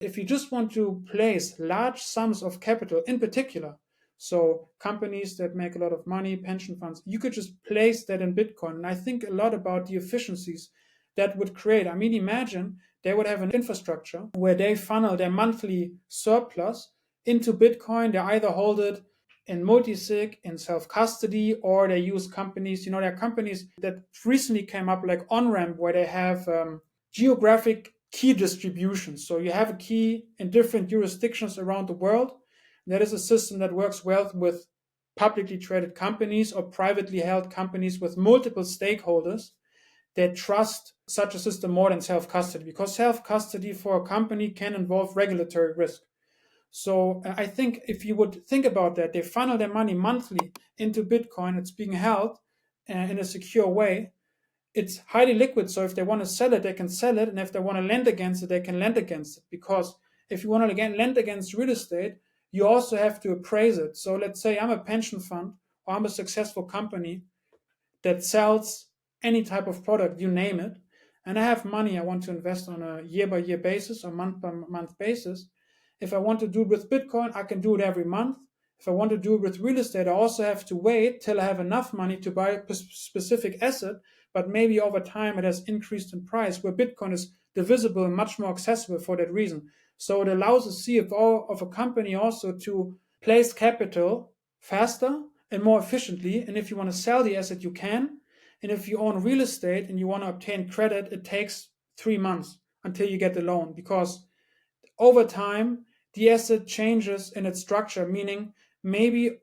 If you just want to place large sums of capital in particular, so companies that make a lot of money, pension funds, you could just place that in Bitcoin. And I think a lot about the efficiencies that would create. I mean, imagine they would have an infrastructure where they funnel their monthly surplus into Bitcoin. They either hold it in multi-sig, in self-custody, or they use companies. There are companies that recently came up like OnRamp where they have geographic key distribution. So you have a key in different jurisdictions around the world. That is a system that works well with publicly traded companies or privately held companies with multiple stakeholders that trust such a system more than self-custody, because self-custody for a company can involve regulatory risk. So I think if you would think about that, they funnel their money monthly into Bitcoin. It's being held in a secure way. It's highly liquid. So if they want to sell it, they can sell it. And if they want to lend against it, they can lend against it. Because if you want to again lend against real estate, you also have to appraise it. So let's say I'm a pension fund or I'm a successful company that sells any type of product, you name it, and I have money I want to invest on a year by year basis or month by month basis. If I want to do it with Bitcoin, I can do it every month. If I want to do it with real estate, I also have to wait till I have enough money to buy a specific asset, but maybe over time it has increased in price, where Bitcoin is divisible and much more accessible for that reason. So it allows the CFO of a company also to place capital faster and more efficiently. And if you want to sell the asset, you can. And if you own real estate and you want to obtain credit, it takes 3 months until you get the loan, because over time the asset changes in its structure, meaning maybe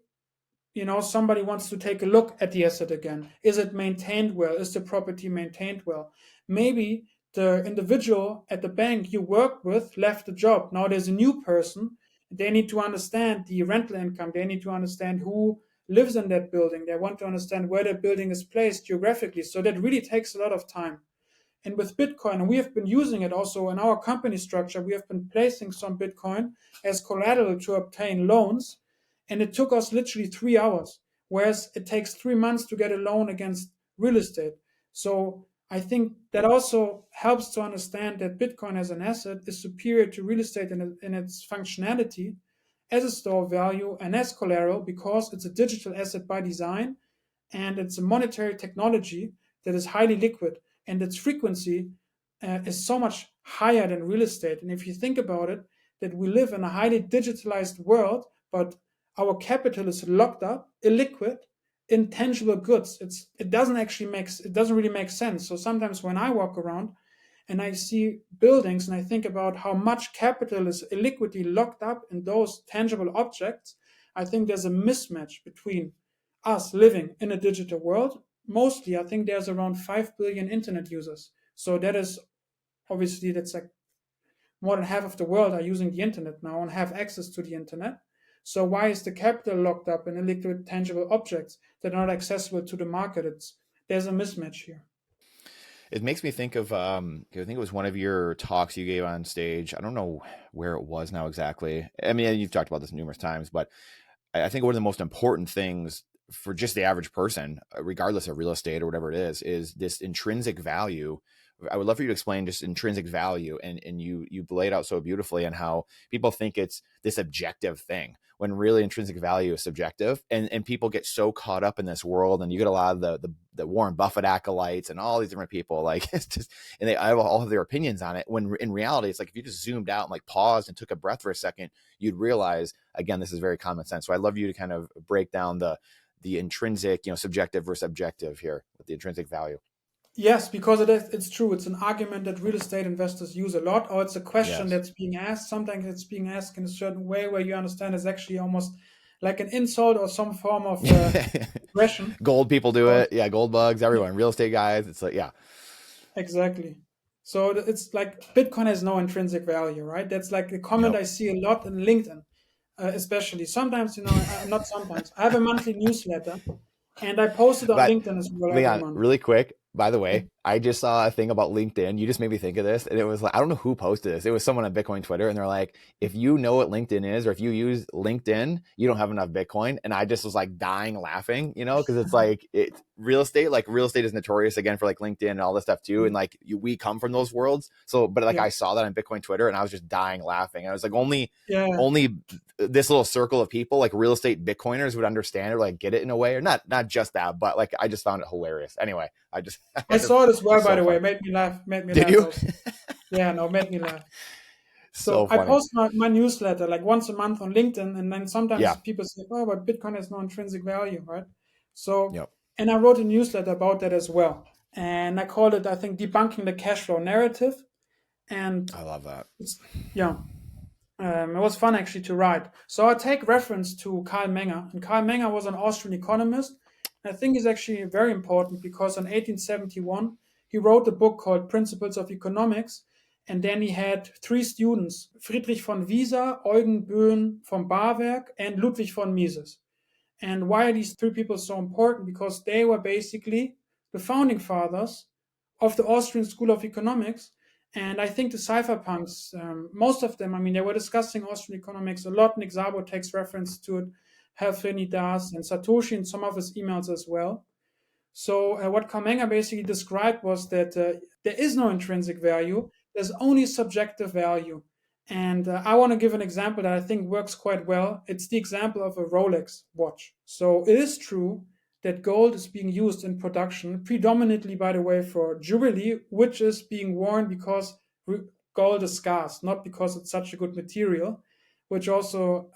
somebody wants to take a look at the asset again. Is it maintained well? Is the property maintained well? Maybe the individual at the bank you worked with left the job. Now there's a new person. They need to understand the rental income. They need to understand who lives in that building. They want to understand where that building is placed geographically. So that really takes a lot of time. And with Bitcoin, we have been using it also in our company structure. We have been placing some Bitcoin as collateral to obtain loans. And it took us literally 3 hours, whereas it takes 3 months to get a loan against real estate. So I think that also helps to understand that Bitcoin as an asset is superior to real estate in its functionality as a store of value and as collateral, because it's a digital asset by design, and it's a monetary technology that is highly liquid, and its frequency is so much higher than real estate. And if you think about it, that we live in a highly digitalized world, but our capital is locked up, illiquid, in tangible goods. It doesn't really make sense. So sometimes when I walk around and I see buildings and I think about how much capital is illiquidly locked up in those tangible objects, I think there's a mismatch between us living in a digital world. Mostly, I think there's around 5 billion internet users. So that is obviously, that's like more than half of the world are using the internet now and have access to the internet. So why is the capital locked up in illiquid tangible objects that are not accessible to the market? There's a mismatch here. It makes me think of, I think it was one of your talks you gave on stage. I don't know where it was now exactly. I mean, you've talked about this numerous times, but I think one of the most important things for just the average person, regardless of real estate or whatever it is this intrinsic value. I would love for you to explain just intrinsic value. And you laid out so beautifully on how people think it's this objective thing, when really intrinsic value is subjective. And people get so caught up in this world, and you get a lot of the Warren Buffett acolytes and all these different people, like it's just, and they all have their opinions on it. When in reality, it's like, if you just zoomed out and like paused and took a breath for a second, you'd realize, again, this is very common sense. So I'd love you to kind of break down the intrinsic, subjective versus objective here with the intrinsic value. Yes, because it's true. It's an argument that real estate investors use a lot, or it's a question that's being asked. Sometimes it's being asked in a certain way where you understand it's actually almost like an insult or some form of aggression. Gold people do it. Yeah, gold bugs, everyone, real estate guys. It's like, yeah. Exactly. So it's like Bitcoin has no intrinsic value, right? That's like a comment I see a lot in LinkedIn, especially. Sometimes, not sometimes. I have a monthly newsletter, and I post it on But LinkedIn as well every Leon, month. really quick, by the way, I just saw a thing about LinkedIn. You just made me think of this. And it was like, I don't know who posted this. It was someone on Bitcoin Twitter. And they're like, if you know what LinkedIn is, or if you use LinkedIn, you don't have enough Bitcoin. And I just was like dying laughing, because it's like real estate is notorious again for like LinkedIn and all this stuff too. And like we come from those worlds. So, but like I saw that on Bitcoin Twitter and I was just dying laughing. And I was like, only this little circle of people, like real estate Bitcoiners, would understand or like get it in a way, or not just that, but like I just found it hilarious. Anyway, I saw it as well, by so the way. fun. Made me laugh. Did you? Also. Yeah, no, made me laugh. So So I funny. post my newsletter like once a month on LinkedIn, and then sometimes people say, "Oh, but Bitcoin has no intrinsic value," right? So, and I wrote a newsletter about that as well, and I called it, I think, debunking the cash flow narrative. And I love that. It was fun actually to write. So I take reference to Karl Menger, and Karl Menger was an Austrian economist. I think he's actually very important because in 1871 he wrote a book called Principles of Economics, and then he had three students: Friedrich von Wieser, Eugen Böhm von Barwerk, and Ludwig von Mises. And why are these three people so important? Because they were basically the founding fathers of the Austrian School of Economics. And I think the cypherpunks, most of them, I mean, they were discussing Austrian economics a lot. Nick Szabo takes reference to it, Helfreni does, and Satoshi in some of his emails as well. So what Kamenga basically described was that there is no intrinsic value. There's only subjective value. And I want to give an example that I think works quite well. It's the example of a Rolex watch. So it is true that gold is being used in production, predominantly, by the way, for jewelry, which is being worn because gold is scarce, not because it's such a good material, which also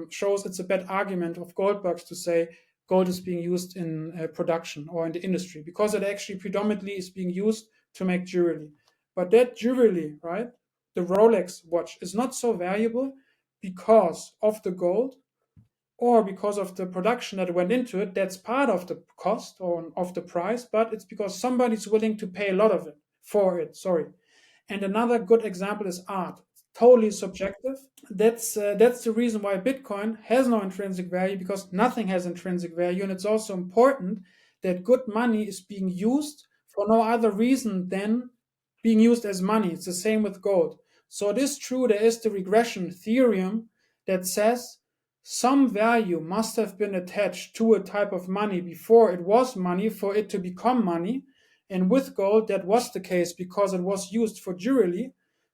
shows it's a bad argument of gold bugs to say gold is being used in production or in the industry, because it actually predominantly is being used to make jewelry. But that jewelry, right, the Rolex watch, is not so valuable because of the gold or because of the production that went into it. That's part of the cost or of the price, but it's because somebody's willing to pay a lot of it for it. And another good example is art. Totally subjective. That's the reason why Bitcoin has no intrinsic value, because nothing has intrinsic value. And it's also important that good money is being used for no other reason than being used as money. It's the same with gold. So it is true, there is the regression theorem that says some value must have been attached to a type of money before it was money for it to become money. And with gold, that was the case because it was used for jewelry.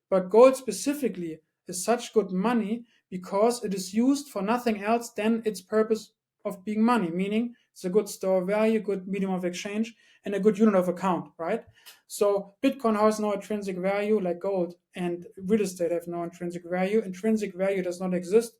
But gold specifically is such good money because it is used for nothing else than its purpose of being money, meaning it's a good store of value, good medium of exchange, and a good unit of account, right? So Bitcoin has no intrinsic value like gold, and real estate have no intrinsic value. Intrinsic value does not exist.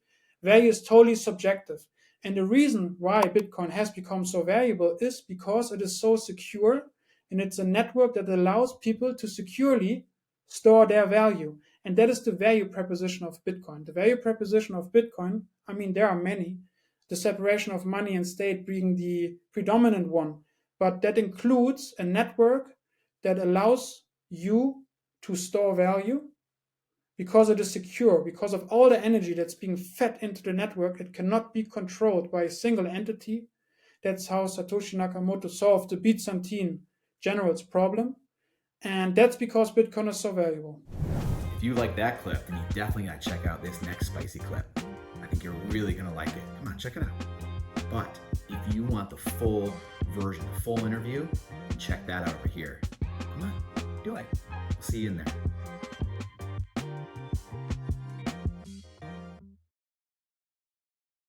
Value is totally subjective. And the reason why Bitcoin has become so valuable is because it is so secure, and it's a network that allows people to securely store their value. And that is the value proposition of Bitcoin. The value proposition of Bitcoin, I mean, there are many, the separation of money and state being the predominant one, but that includes a network that allows you to store value because it is secure, because of all the energy that's being fed into the network. It cannot be controlled by a single entity. That's how Satoshi Nakamoto solved the Byzantine general's problem. And that's because Bitcoin is so valuable. If you like that clip, then you definitely got to check out this next spicy clip. I think you're really going to like it. Come on, check it out. But if you want the full version, the full interview, check that out over here. Come on, do it. See you in there.